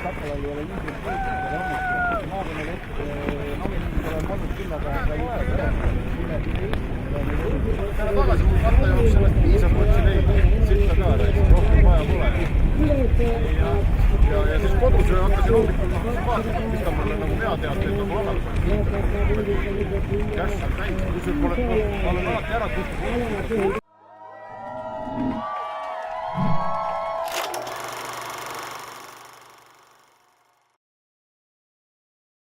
Tappalal ei ole niisugust võitlust, aga maakonnaleht nominendid olen olnud külla päeva ei ole tagasi, kui katta jooks sellest piisab, mõtlesin ei, sitta ka, rohkem vaja pole. Ja siis kodus hakkasin hommikul vaatama, mis ta mulle nagu peateateid nagu avaldab. Käss on täis, kui sul pole, olen alati ära kutsunud.